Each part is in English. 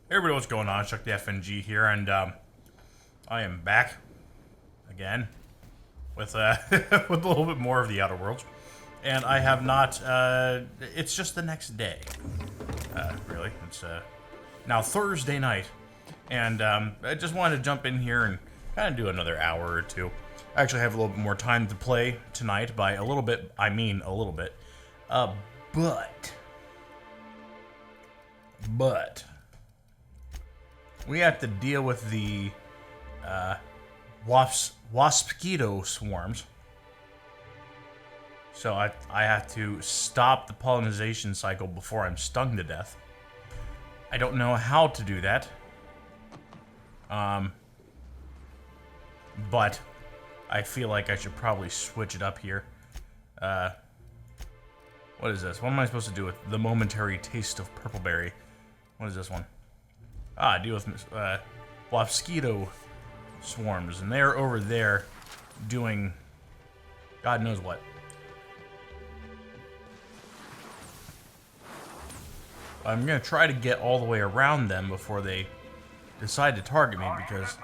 Hey everybody, what's going on? Chuck the FNG here, and I am back again with with a little bit more of the Outer Worlds, and I have not. It's just the next day, really. It's now Thursday night, and I just wanted to jump in here and kind of do another hour or two. I actually have a little bit more time to play tonight. By a little bit, I mean a little bit. But we have to deal with the waspito swarms. So I have to stop the pollination cycle before I'm stung to death. I don't know how to do that. But I feel like I should probably switch it up here. What is this? What am I supposed to do with the momentary taste of purpleberry? What is this one? Deal with mosquito swarms, and they're over there doing God knows what. I'm gonna try to get all the way around them before they decide to target me, because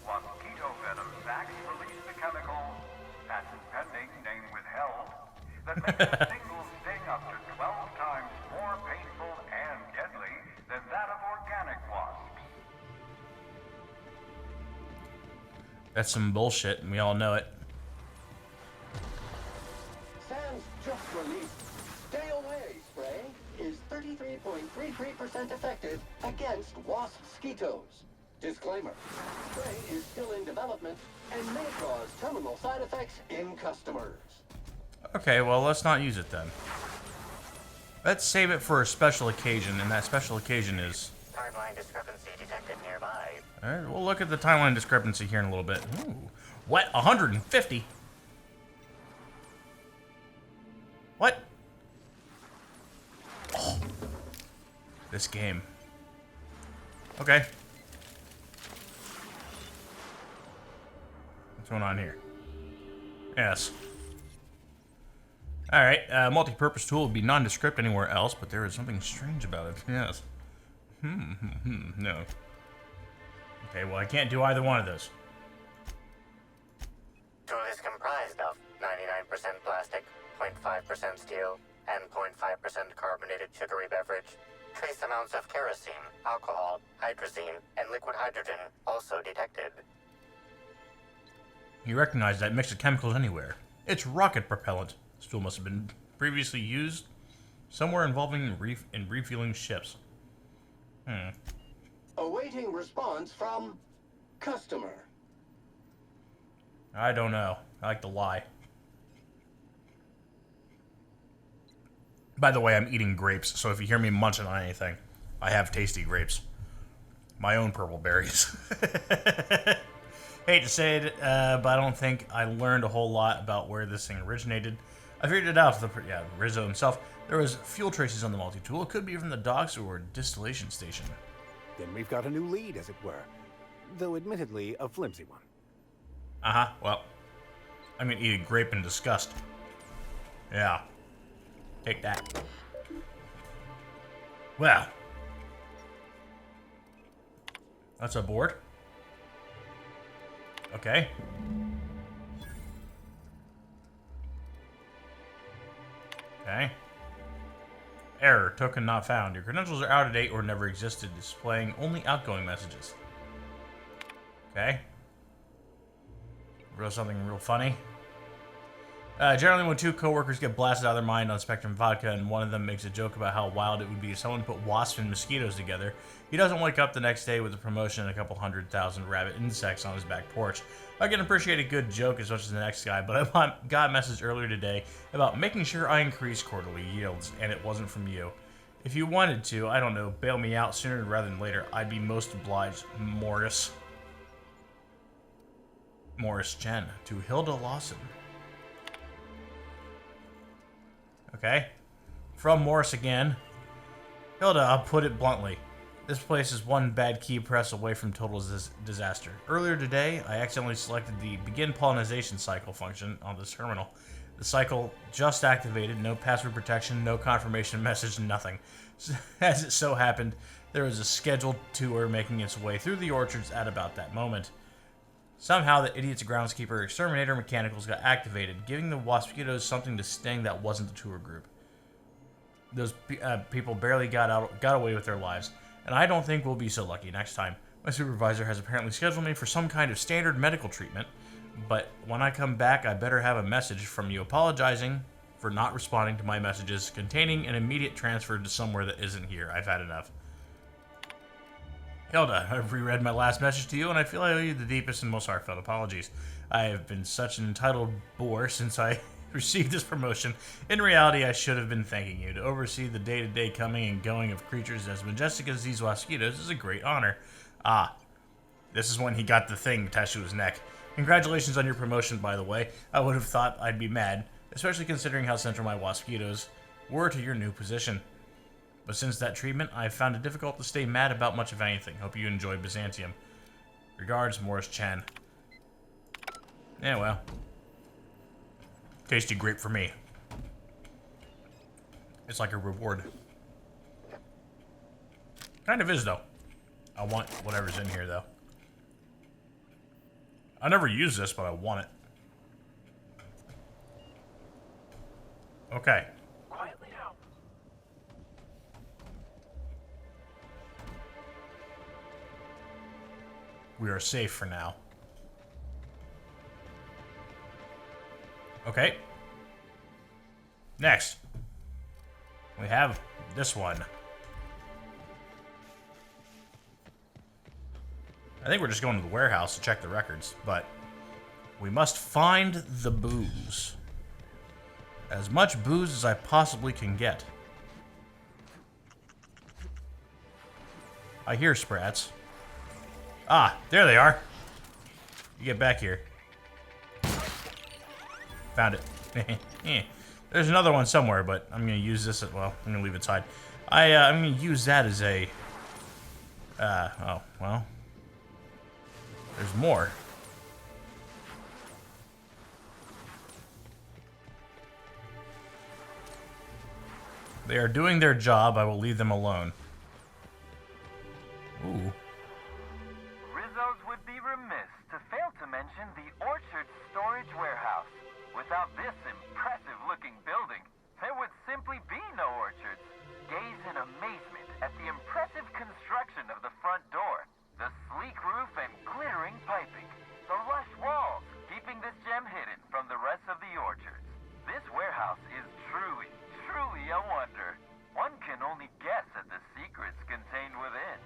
mosquito venom sacs release the chemical patent pending, name withheld, that makes a single sting up to 12 times more painful and deadly than that of organic wasps. that's some bullshit, and we all know it. Sam's just released Stay Away spray is 33.33% effective against wasp-skeetos. Disclaimer, spray is still in development and may cause terminal side effects in customers. Okay, well, let's not use it then. Let's save it for a special occasion, and that special occasion is... Timeline discrepancy detected nearby. Alright, we'll look at the timeline discrepancy here in a little bit. Ooh, what? 150? What? Oh. This game. Okay. What's going on here? Yes. Alright, multi-purpose tool would be nondescript anywhere else, but there is something strange about it. Yes. No. Okay, well, I can't do either one of those. Tool is comprised of 99% plastic, 0.5% steel, and 0.5% carbonated sugary beverage. Trace amounts of kerosene, alcohol, hydrazine, and liquid hydrogen also detected. You recognize that mix of chemicals anywhere. It's rocket propellant. This tool must have been previously used somewhere involving refueling ships. Awaiting response from customer. I don't know. I like to lie. By the way, I'm eating grapes, so if you hear me munching on anything, I have tasty grapes. My own purple berries. Hate to say it, but I don't think I learned a whole lot about where this thing originated. I figured it out. Rizzo himself. There was fuel traces on the multi-tool. It could be from the docks or distillation station. Then we've got a new lead, as it were. Though admittedly, a flimsy one. Well, I'm gonna eat a grape in disgust. Yeah. Take that. Well. That's a board. Okay. Okay. Error. Token not found. Your credentials are out of date or never existed, displaying only outgoing messages. Okay. Something real funny. Generally, when two coworkers get blasted out of their mind on Spectrum Vodka and one of them makes a joke about how wild it would be if someone put wasps and mosquitoes together, he doesn't wake up the next day with a promotion and a couple 100,000 rabbit insects on his back porch. I can appreciate a good joke as much as the next guy, but I got a message earlier today about making sure I increase quarterly yields, and it wasn't from you. If you wanted to, I don't know, bail me out sooner rather than later, I'd be most obliged, Morris. Morris Chen to Hilda Lawson. Okay. From Morris again. Hilda, I'll put it bluntly. This place is one bad key press away from total disaster. Earlier today, I accidentally selected the begin pollination cycle function on this terminal. The cycle just activated, no password protection, no confirmation message, nothing. As it so happened, there was a scheduled tour making its way through the orchards at about that moment. Somehow, the idiot's groundskeeper exterminator mechanicals got activated, giving the waspitos something to sting that wasn't the tour group. Those people barely got away with their lives, and I don't think we'll be so lucky next time. My supervisor has apparently scheduled me for some kind of standard medical treatment, but when I come back, I better have a message from you apologizing for not responding to my messages containing an immediate transfer to somewhere that isn't here. I've had enough. Hilda, I've reread my last message to you, and I feel I owe you the deepest and most heartfelt apologies. I have been such an entitled bore since I received this promotion. In reality, I should have been thanking you. To oversee the day-to-day coming and going of creatures as majestic as these waspitos is a great honor. Ah, this is when he got the thing attached to his neck. Congratulations on your promotion, by the way. I would have thought I'd be mad, especially considering how central my waspitos were to your new position. But since that treatment, I've found it difficult to stay mad about much of anything. Hope you enjoyed Byzantium. Regards, Morris Chen. Yeah, well. Tasty grape for me. It's like a reward. Kind of is, though. I want whatever's in here, though. I never use this, but I want it. Okay. Quietly now. We are safe for now. Okay. Next. We have this one. I think we're just going to the warehouse to check the records, but we must find the booze. As much booze as I possibly can get. I hear sprats. Ah, there they are. You get back here. Found it. There's another one somewhere, but I'm going to use this. Well, I'm going to leave it aside. I'm going to use that as a... oh, well... There's more. They are doing their job. I will leave them alone. Ooh. Rizzo's would be remiss to fail to mention the Orchard Storage Warehouse. Without this impressive-looking building, there would simply be no orchards. Gaze in amazement at the impressive construction of the front door. The sleek roof and glittering piping. The lush walls, keeping this gem hidden from the rest of the orchards. This warehouse is truly a wonder. One can only guess at the secrets contained within.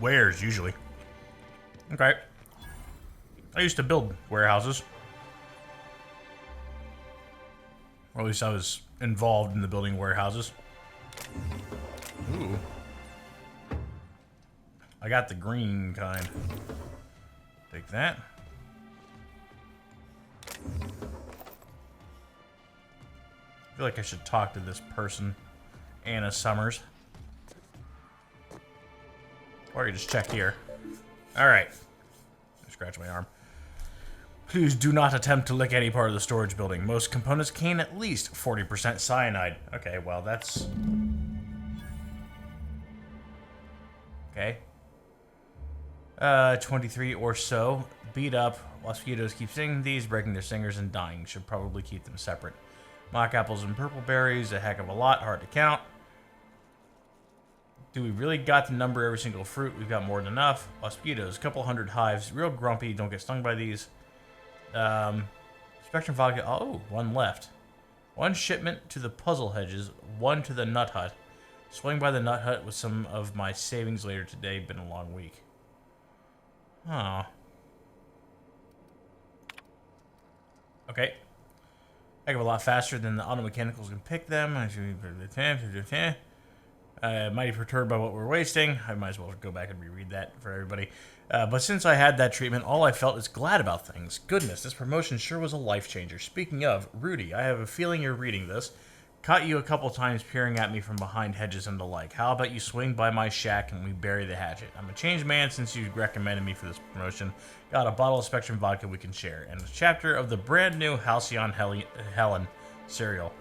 Wares, usually. Okay. I used to build warehouses. Or at least I was involved in the building warehouses. Ooh. I got the green kind. Take that. I feel like I should talk to this person, Anna Summers. Or you just check here. Alright. Scratch my arm. Please do not attempt to lick any part of the storage building. Most components contain at least 40% cyanide. Okay, well, that's... Okay. 23 or so. Beat up. Mosquitoes keep stinging these, breaking their stingers and dying. Should probably keep them separate. Mock apples and purple berries, a heck of a lot. Hard to count. Do we really got to number every single fruit? We've got more than enough. Mosquitoes, a couple hundred hives. Real grumpy. Don't get stung by these. Spectrum vodka. Oh, one left. One shipment to the puzzle hedges. One to the nut hut. Swing by the nut hut with some of my savings later today. Been a long week. Oh. Okay. Heck of a lot faster than the auto mechanicals can pick them. Mighty perturbed by what we're wasting. I might as well go back and reread that for everybody. But since I had that treatment, all I felt is glad about things. Goodness, this promotion sure was a life changer. Speaking of, Rudy, I have a feeling you're reading this. Caught you a couple times peering at me from behind hedges and the like. How about you swing by my shack and we bury the hatchet? I'm a changed man since you recommended me for this promotion. Got a bottle of Spectrum vodka we can share. And a chapter of the brand new Halcyon Helen cereal.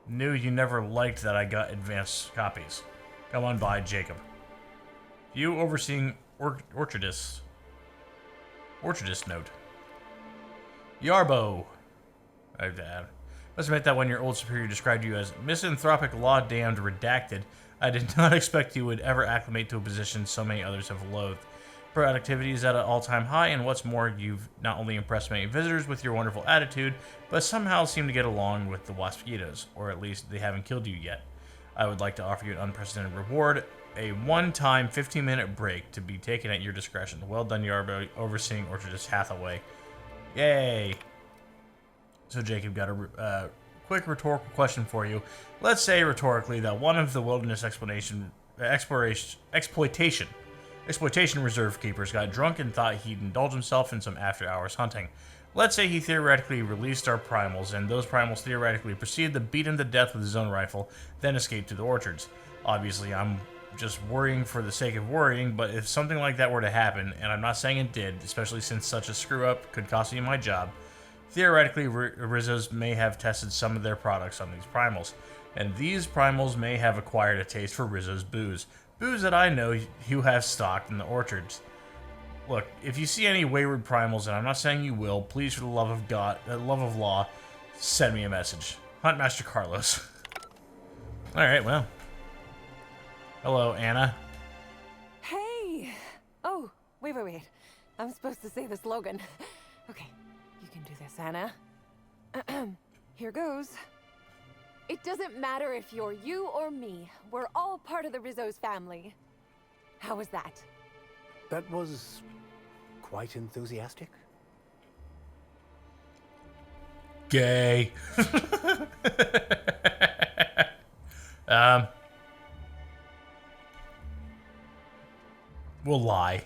Knew you never liked that I got advanced copies. Come on by, Jacob. You overseeing Orchardist note. Yarbo. Must admit that when your old superior described you as misanthropic, law-damned, redacted, I did not expect you would ever acclimate to a position so many others have loathed. Productivity is at an all-time high, and what's more, you've not only impressed many visitors with your wonderful attitude, but somehow seem to get along with the waspitos, or at least they haven't killed you yet. I would like to offer you an unprecedented reward, a one-time 15-minute break to be taken at your discretion. Well done, Yarbo, overseeing Orchardist Hathaway. Yay! So Jacob, got a quick rhetorical question for you. Let's say rhetorically that one of the wilderness exploitation reserve keepers got drunk and thought he'd indulge himself in some after-hours hunting. Let's say he theoretically released our primals, and those primals theoretically proceeded to beat him to death with his own rifle, then escaped to the orchards. Obviously, I'm just worrying for the sake of worrying, but if something like that were to happen, and I'm not saying it did, especially since such a screw-up could cost me my job, theoretically, Rizzos may have tested some of their products on these primals, and these primals may have acquired a taste for Rizzo's booze. Booze that I know you have stocked in the orchards. Look, if you see any wayward primals, and I'm not saying you will, please, for the love of God, love of law, send me a message. Huntmaster Carlos. Alright, well. Hello, Anna. Hey! Oh, wait. I'm supposed to say the slogan. Okay. You can do this, Anna. Here goes. It doesn't matter if you're you or me. We're all part of the Rizzo's family. How was that? That was quite enthusiastic. Gay. We'll lie.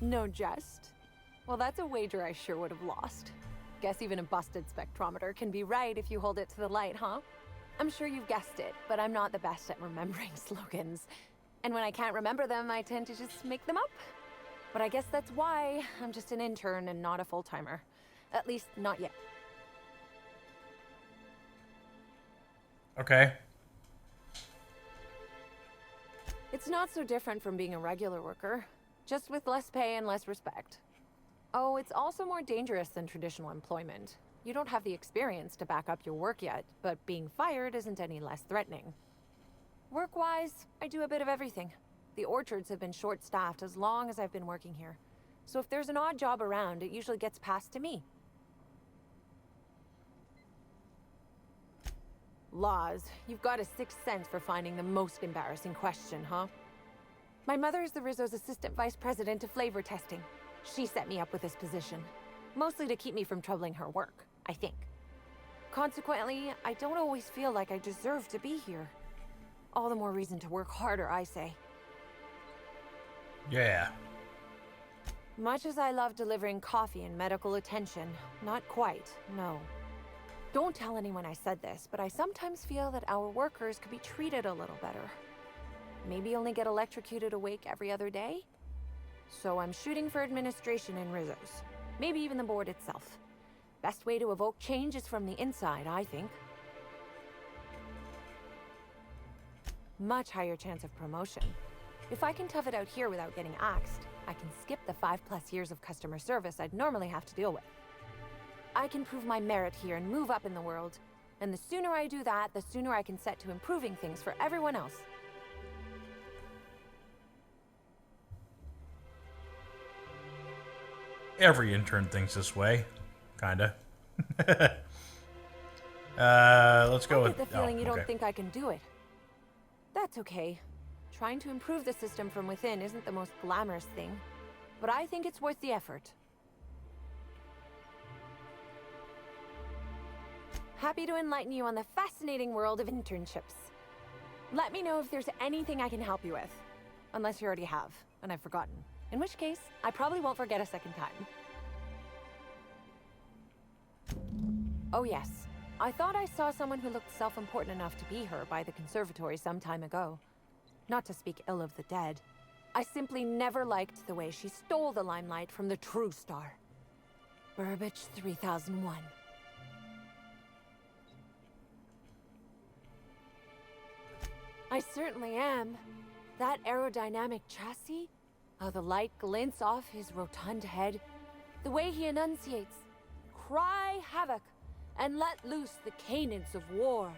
No jest. Well, that's a wager I sure would have lost. Guess even a busted spectrometer can be right if you hold it to the light, huh? I'm sure you've guessed it, but I'm not the best at remembering slogans. And when I can't remember them, I tend to just make them up. But I guess that's why I'm just an intern and not a full-timer. At least, not yet. Okay. It's not so different from being a regular worker, just with less pay and less respect. Oh, it's also more dangerous than traditional employment. You don't have the experience to back up your work yet, but being fired isn't any less threatening. Work-wise, I do a bit of everything. The orchards have been short-staffed as long as I've been working here. So if there's an odd job around, it usually gets passed to me. Laws, you've got a sixth sense for finding the most embarrassing question, huh? My mother is the Rizzo's assistant vice president of flavor testing. She set me up with this position, mostly to keep me from troubling her work, I think. Consequently, I don't always feel like I deserve to be here. All the more reason to work harder, I say. Yeah. Much as I love delivering coffee and medical attention, not quite, no. Don't tell anyone I said this, but I sometimes feel that our workers could be treated a little better. Maybe only get electrocuted awake every other day? So I'm shooting for administration in Rizzo's. Maybe even the board itself. Best way to evoke change is from the inside, I think. Much higher chance of promotion. If I can tough it out here without getting axed, I can skip the 5+ years of customer service I'd normally have to deal with. I can prove my merit here and move up in the world. And the sooner I do that, the sooner I can set to improving things for everyone else. Every intern thinks this way. Kinda. Let's go I with... get the feeling you okay. don't think I can do it. That's okay. Trying to improve the system from within isn't the most glamorous thing, but I think it's worth the effort. Happy to enlighten you on the fascinating world of internships. Let me know if there's anything I can help you with. Unless you already have, and I've forgotten. In which case, I probably won't forget a second time. Oh yes, I thought I saw someone who looked self-important enough to be her by the conservatory some time ago. Not to speak ill of the dead. I simply never liked the way she stole the limelight from the true star. Burbage 3001. I certainly am. That aerodynamic chassis, how the light glints off his rotund head, the way he enunciates, cry havoc, and let loose the cadence of war.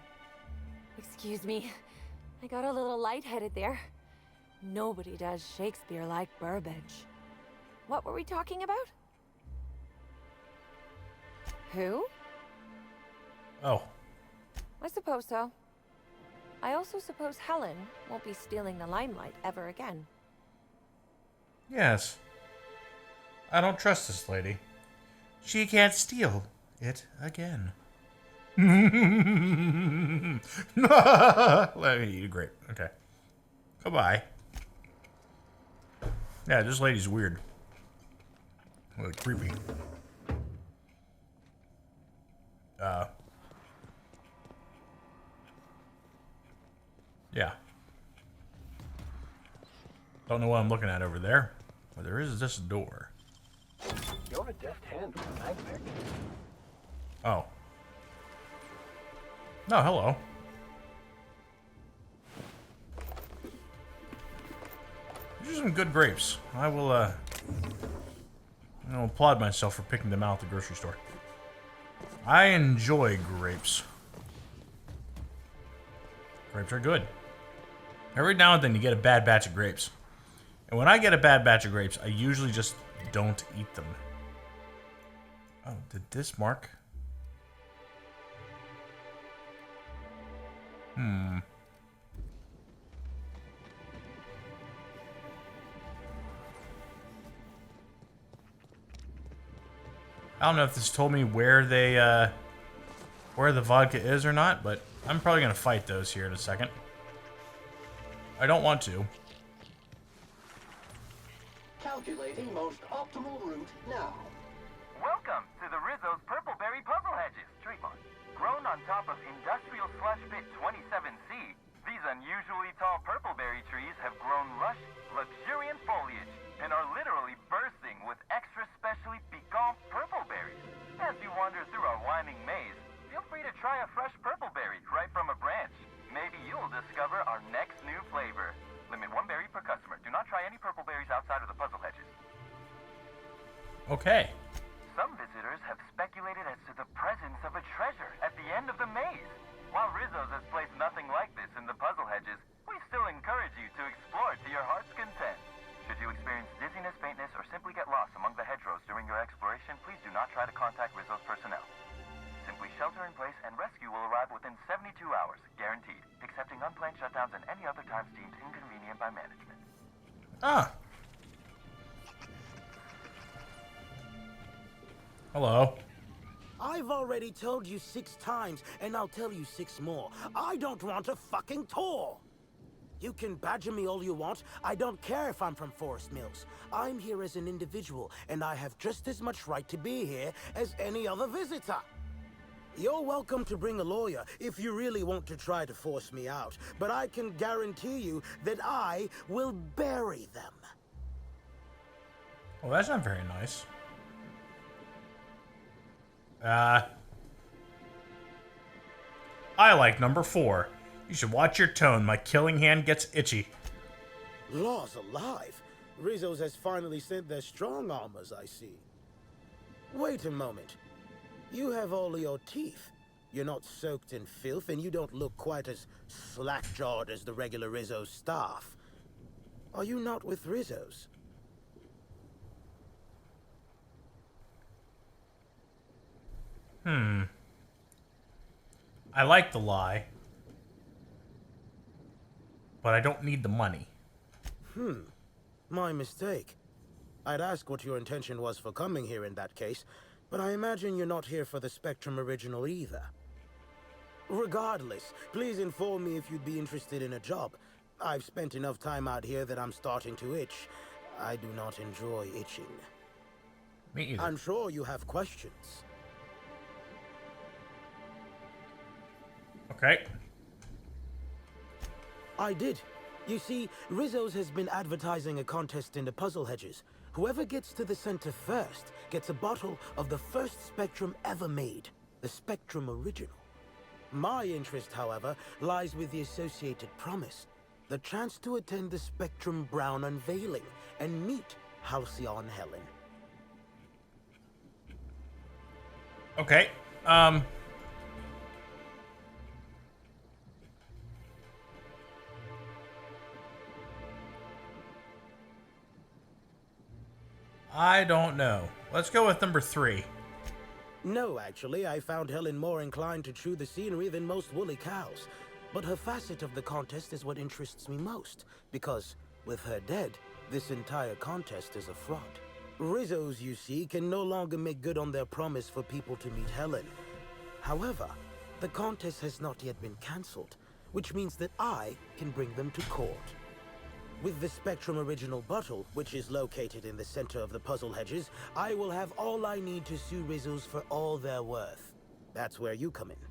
Excuse me, I got a little lightheaded there. Nobody does Shakespeare like Burbage. What were we talking about? Who? Oh. I suppose so. I also suppose Helen won't be stealing the limelight ever again. Yes. I don't trust this lady. She can't steal it again. Let me eat a grape. Okay. Goodbye. Yeah, this lady's weird. Really creepy. Yeah. Don't know what I'm looking at over there. But there is this door. You're a deft hand with a magnet. Oh. No, hello. These are some good grapes. I'll applaud myself for picking them out at the grocery store. I enjoy grapes. Grapes are good. Every now and then you get a bad batch of grapes. And when I get a bad batch of grapes, I usually just don't eat them. Oh, did this mark? I don't know if this told me where they, where the vodka is or not, but I'm probably gonna fight those here in a second. I don't want to. Calculating most optimal route now. Welcome to the Rizzo's Purpleberry Puzzle Hedges, trademark. Grown on top of Industrial Slush Pit 27C, these unusually tall purpleberry trees have grown lush, luxuriant foliage and are literally bursting with extra specially piquant purpleberries. As you wander through our winding maze, feel free to try a fresh purpleberry right from a branch. Maybe you'll discover our next new flavor. Limit 1 berry per customer. Do not try any purpleberries outside of the puzzle hedges. Okay. Some visitors have speculated as to the presence of a treasure at the end of the maze. While Rizzo's has placed nothing like this in the puzzle hedges, we still encourage you to explore to your heart's content. Should you experience dizziness, faintness, or simply get lost among the hedgerows during your exploration, please do not try to contact Rizzo's personnel. Simply shelter in place and rescue will arrive within 72 hours, guaranteed, accepting unplanned shutdowns and any other times deemed inconvenient by management. Ah. Hello. I've already told you 6 times, and I'll tell you 6 more. I don't want a fucking tour! You can badger me all you want. I don't care if I'm from Forest Mills. I'm here as an individual, and I have just as much right to be here as any other visitor. You're welcome to bring a lawyer if you really want to try to force me out, but I can guarantee you that I will bury them. Well, that's not very nice. I like number 4. You should watch your tone. My killing hand gets itchy. Laws alive! Rizzo's has finally sent their strong armors, I see. Wait a moment. You have all your teeth. You're not soaked in filth, and you don't look quite as slack-jawed as the regular Rizzo's staff. Are you not with Rizzo's? I like the lie, but I don't need the money. My mistake. I'd ask what your intention was for coming here in that case, but I imagine you're not here for the Spectrum original either. Regardless, please inform me if you'd be interested in a job. I've spent enough time out here that I'm starting to itch. I do not enjoy itching. Me either. I'm sure you have questions. Okay. I did. You see, Rizzo's has been advertising a contest in the puzzle hedges. Whoever gets to the center first gets a bottle of the first Spectrum ever made, the Spectrum Original. My interest, however, lies with the associated promise, the chance to attend the Spectrum Brown unveiling and meet Halcyon Helen. Okay. I don't know. Let's go with number 3. No, actually, I found Helen more inclined to chew the scenery than most woolly cows. But her facet of the contest is what interests me most, because, with her dead, this entire contest is a fraud. Rizzo's, you see, can no longer make good on their promise for people to meet Helen. However, the contest has not yet been cancelled, which means that I can bring them to court. With the Spectrum Original bottle, which is located in the center of the puzzle hedges, I will have all I need to sue Rizzo's for all they're worth. That's where you come in.